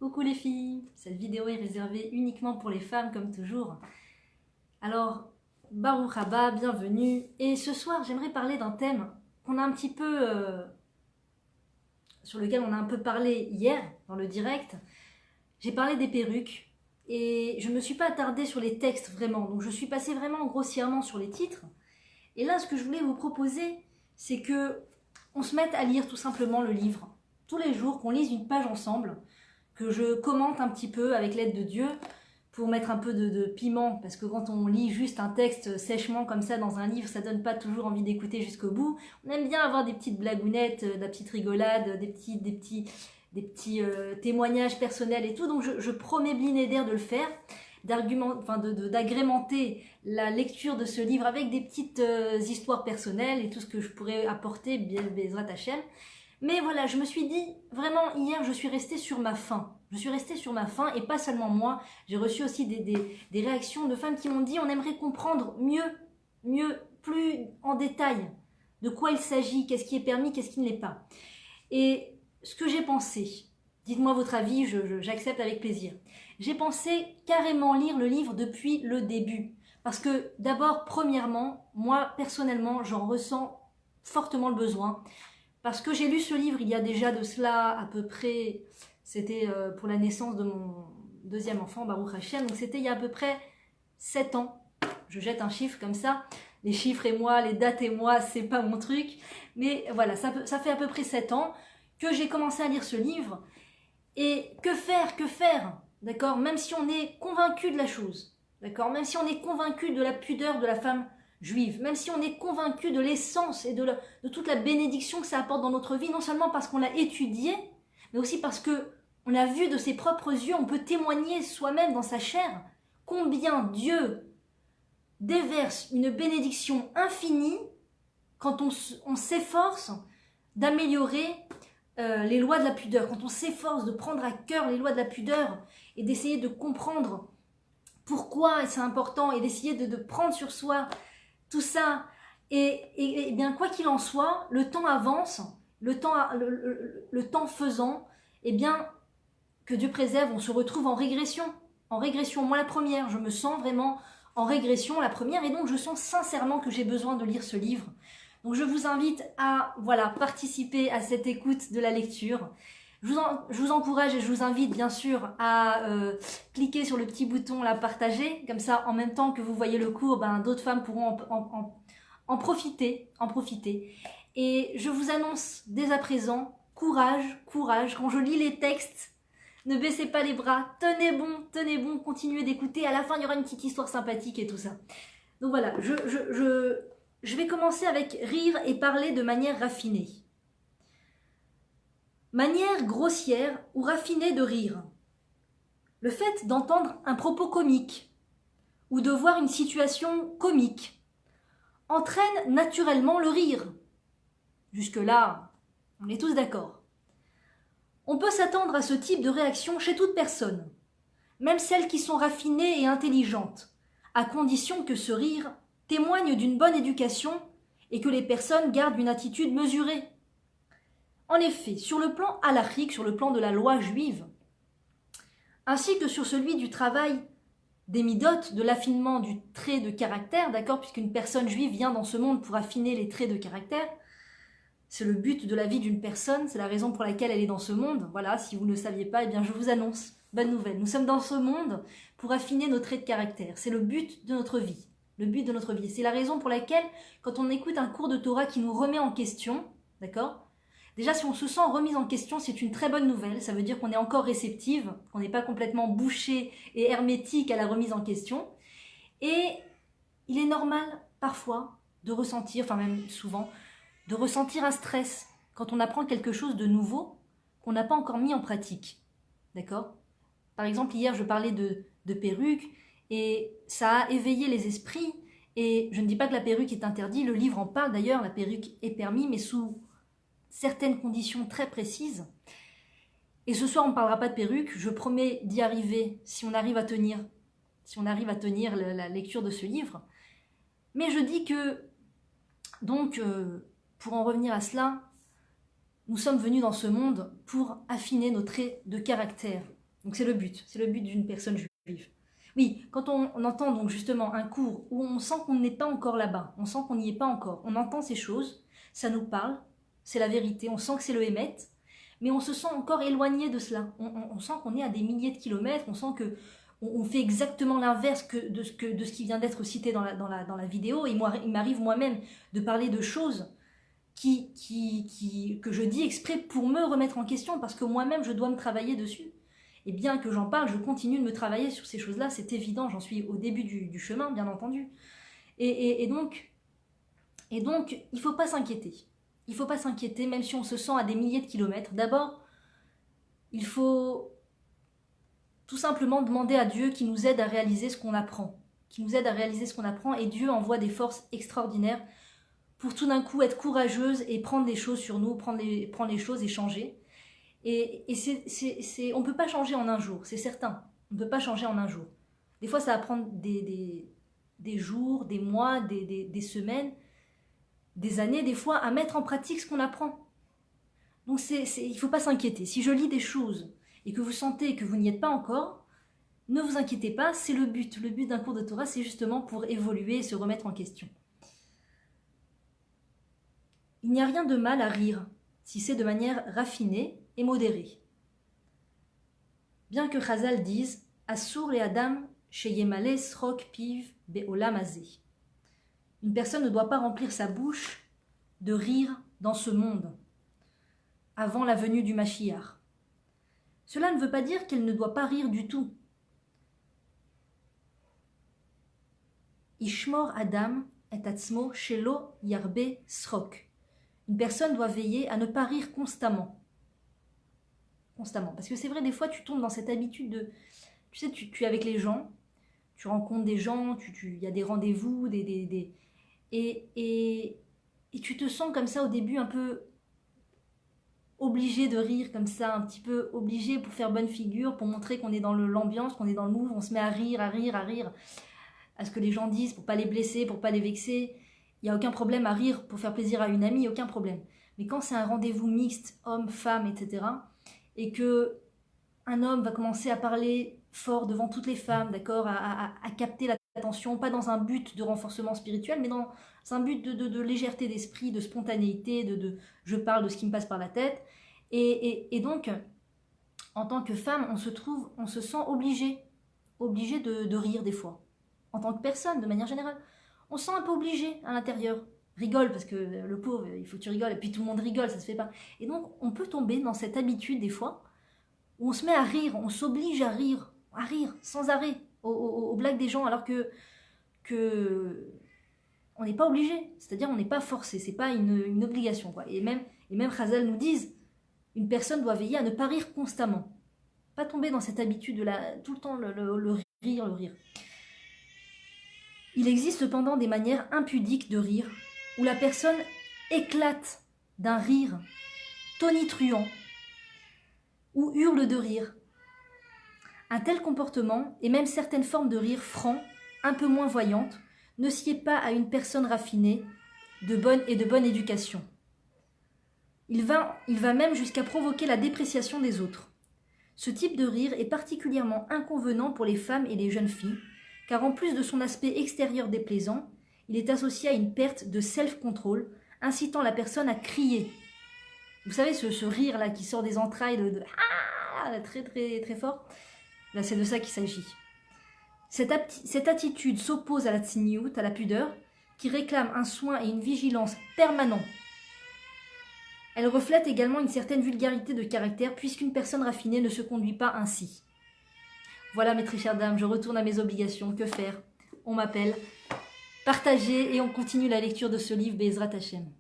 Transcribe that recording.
Coucou les filles, cette vidéo est réservée uniquement pour les femmes comme toujours. Alors, Baruch Haba, bienvenue. Et ce soir, j'aimerais parler d'un thème qu'on a un petit peu, sur lequel on a un peu parlé hier dans le direct. J'ai parlé des perruques et je ne me suis pas attardée sur les textes vraiment. Donc je suis passée vraiment grossièrement sur les titres. Et là, ce que je voulais vous proposer, c'est que on se mette à lire tout simplement le livre. Tous les jours, qu'on lise une page ensemble, que je commente un petit peu avec l'aide de Dieu pour mettre un peu de piment, parce que quand on lit juste un texte sèchement comme ça dans un livre, ça donne pas toujours envie d'écouter jusqu'au bout. On aime bien avoir des petites blagounettes, de la petite rigolade, des petits témoignages personnels et tout, donc je promets Blinéder de le faire, d'agrémenter la lecture de ce livre avec des petites histoires personnelles et tout ce que je pourrais apporter, Bezrat Hachem. Mais voilà, je me suis dit, vraiment, hier, je suis restée sur ma faim. Je suis restée sur ma faim, et pas seulement moi. J'ai reçu aussi des réactions de femmes qui m'ont dit, on aimerait comprendre mieux, plus en détail, de quoi il s'agit, qu'est-ce qui est permis, qu'est-ce qui ne l'est pas. Et ce que j'ai pensé, dites-moi votre avis, j'accepte avec plaisir. J'ai pensé carrément lire le livre depuis le début. Parce que d'abord, premièrement, moi, personnellement, j'en ressens fortement le besoin. Parce que j'ai lu ce livre il y a déjà de cela à peu près, c'était pour la naissance de mon deuxième enfant, Baruch Hashem, donc c'était il y a à peu près 7 ans. Je jette un chiffre comme ça. Les chiffres et moi, les dates et moi, c'est pas mon truc. Mais voilà, ça fait à peu près 7 ans que j'ai commencé à lire ce livre. Et que faire, d'accord? Même si on est convaincu de la chose, d'accord? Même si on est convaincu de la pudeur de la femme juive, même si on est convaincu de l'essence et de toute la bénédiction que ça apporte dans notre vie, non seulement parce qu'on l'a étudié, mais aussi parce que on a vu de ses propres yeux, on peut témoigner soi-même dans sa chair combien Dieu déverse une bénédiction infinie quand on s'efforce d'améliorer les lois de la pudeur, quand on s'efforce de prendre à cœur les lois de la pudeur et d'essayer de comprendre pourquoi c'est important et d'essayer de prendre sur soi tout ça, et bien quoi qu'il en soit, le temps avance, le temps faisant, et bien que Dieu préserve, on se retrouve en régression. En régression, moi la première, je me sens vraiment en régression, la première, et donc je sens sincèrement que j'ai besoin de lire ce livre. Donc je vous invite à participer à cette écoute de la lecture. Je vous encourage et je vous invite bien sûr à cliquer sur le petit bouton là, partager, comme ça en même temps que vous voyez le cours, d'autres femmes pourront en profiter. Et je vous annonce dès à présent, courage, quand je lis les textes, ne baissez pas les bras, tenez bon, continuez d'écouter, à la fin il y aura une petite histoire sympathique et tout ça. Donc voilà, je vais commencer avec rire et parler de manière raffinée. Manière grossière ou raffinée de rire. Le fait d'entendre un propos comique ou de voir une situation comique entraîne naturellement le rire. Jusque-là, on est tous d'accord. On peut s'attendre à ce type de réaction chez toute personne, même celles qui sont raffinées et intelligentes, à condition que ce rire témoigne d'une bonne éducation et que les personnes gardent une attitude mesurée. En effet, sur le plan halachique, sur le plan de la loi juive, ainsi que sur celui du travail des midotes, de l'affinement du trait de caractère, d'accord, puisqu'une personne juive vient dans ce monde pour affiner les traits de caractère, c'est le but de la vie d'une personne, c'est la raison pour laquelle elle est dans ce monde. Voilà, si vous ne le saviez pas, eh bien je vous annonce, bonne nouvelle, nous sommes dans ce monde pour affiner nos traits de caractère, c'est le but de notre vie, c'est la raison pour laquelle, quand on écoute un cours de Torah qui nous remet en question, d'accord, déjà, si on se sent remise en question, c'est une très bonne nouvelle. Ça veut dire qu'on est encore réceptive, qu'on n'est pas complètement bouché et hermétique à la remise en question. Et il est normal, parfois, de ressentir, enfin même souvent, de ressentir un stress quand on apprend quelque chose de nouveau qu'on n'a pas encore mis en pratique. D'accord ? Par exemple, hier, je parlais de perruques et ça a éveillé les esprits. Et je ne dis pas que la perruque est interdite, le livre en parle d'ailleurs, la perruque est permise, mais sous certaines conditions très précises. Et ce soir, on ne parlera pas de perruque. Je promets d'y arriver si on arrive à tenir la lecture de ce livre. Mais je dis que, donc, pour en revenir à cela, nous sommes venus dans ce monde pour affiner nos traits de caractère. Donc c'est le but d'une personne juive. Oui, quand on entend donc justement un cours où on sent qu'on n'est pas encore là-bas, on sent qu'on n'y est pas encore, on entend ces choses, ça nous parle, c'est la vérité, on sent que c'est le Hémet, mais on se sent encore éloigné de cela. On sent qu'on est à des milliers de kilomètres, on sent que on fait exactement l'inverse de ce qui vient d'être cité dans la vidéo. Et moi, il m'arrive moi-même de parler de choses que je dis exprès pour me remettre en question, parce que moi-même, je dois me travailler dessus. Et bien que j'en parle, je continue de me travailler sur ces choses-là, c'est évident, j'en suis au début du chemin, bien entendu. Et donc, il ne faut pas s'inquiéter. Il ne faut pas s'inquiéter, même si on se sent à des milliers de kilomètres. D'abord, il faut tout simplement demander à Dieu qui nous aide à réaliser ce qu'on apprend. Et Dieu envoie des forces extraordinaires pour tout d'un coup être courageuse et prendre les choses sur nous, prendre les choses et changer. Et on ne peut pas changer en un jour, c'est certain. On ne peut pas changer en un jour. Des fois, ça va prendre des jours, des mois, des semaines, des années, des fois, à mettre en pratique ce qu'on apprend. Donc, il ne faut pas s'inquiéter. Si je lis des choses et que vous sentez que vous n'y êtes pas encore, ne vous inquiétez pas, c'est le but. Le but d'un cours de Torah, c'est justement pour évoluer et se remettre en question. Il n'y a rien de mal à rire, si c'est de manière raffinée et modérée. Bien que Chazal dise « Assour et Adam sheyemale srok piv be'olam hazeh ». Une personne ne doit pas remplir sa bouche de rire dans ce monde, avant la venue du Mashiach. Cela ne veut pas dire qu'elle ne doit pas rire du tout. Ishmor Adam et atzmo shelo yarbe srok. Une personne doit veiller à ne pas rire constamment. Parce que c'est vrai, des fois, tu tombes dans cette habitude de... Tu sais, tu es avec les gens, tu rencontres des gens, il y a des rendez-vous, et tu te sens comme ça au début un peu obligé de rire comme ça, un petit peu obligé pour faire bonne figure, pour montrer qu'on est dans l'ambiance, qu'on est dans le move, on se met à rire, à ce que les gens disent, pour pas les blesser, pour pas les vexer. Il n'y a aucun problème à rire pour faire plaisir à une amie, aucun problème. Mais quand c'est un rendez-vous mixte, homme, femme, etc., et que un homme va commencer à parler fort devant toutes les femmes, d'accord, à capter l'attention, pas dans un but de renforcement spirituel, mais dans un but de légèreté d'esprit, de spontanéité, je parle de ce qui me passe par la tête. Et donc, en tant que femme, on se sent obligé de rire des fois. En tant que personne, de manière générale. On se sent un peu obligé à l'intérieur. Rigole, parce que le pauvre, il faut que tu rigoles, et puis tout le monde rigole, ça se fait pas. Et donc, on peut tomber dans cette habitude, des fois, où on se met à rire, on s'oblige à rire sans arrêt aux blagues des gens, alors que on n'est pas obligé, c'est-à-dire on n'est pas forcé, c'est pas une obligation, quoi. Et même Chazal nous disent, une personne doit veiller à ne pas rire constamment, pas tomber dans cette habitude de tout le temps le rire. Il existe cependant des manières impudiques de rire, où la personne éclate d'un rire tonitruant, ou hurle de rire. Un tel comportement, et même certaines formes de rire franc, un peu moins voyantes, ne sied pas à une personne raffinée, de bonne éducation. Il va même jusqu'à provoquer la dépréciation des autres. Ce type de rire est particulièrement inconvenant pour les femmes et les jeunes filles, car en plus de son aspect extérieur déplaisant, il est associé à une perte de self-control, incitant la personne à crier. Vous savez, ce rire-là qui sort des entrailles très très très fort, là c'est de ça qu'il s'agit. Cette attitude s'oppose à la tsniout, à la pudeur, qui réclame un soin et une vigilance permanents. Elle reflète également une certaine vulgarité de caractère, puisqu'une personne raffinée ne se conduit pas ainsi. Voilà mes très chères dames, je retourne à mes obligations, que faire? On m'appelle. Partagez et on continue la lecture de ce livre, Be'ezrat Hashem.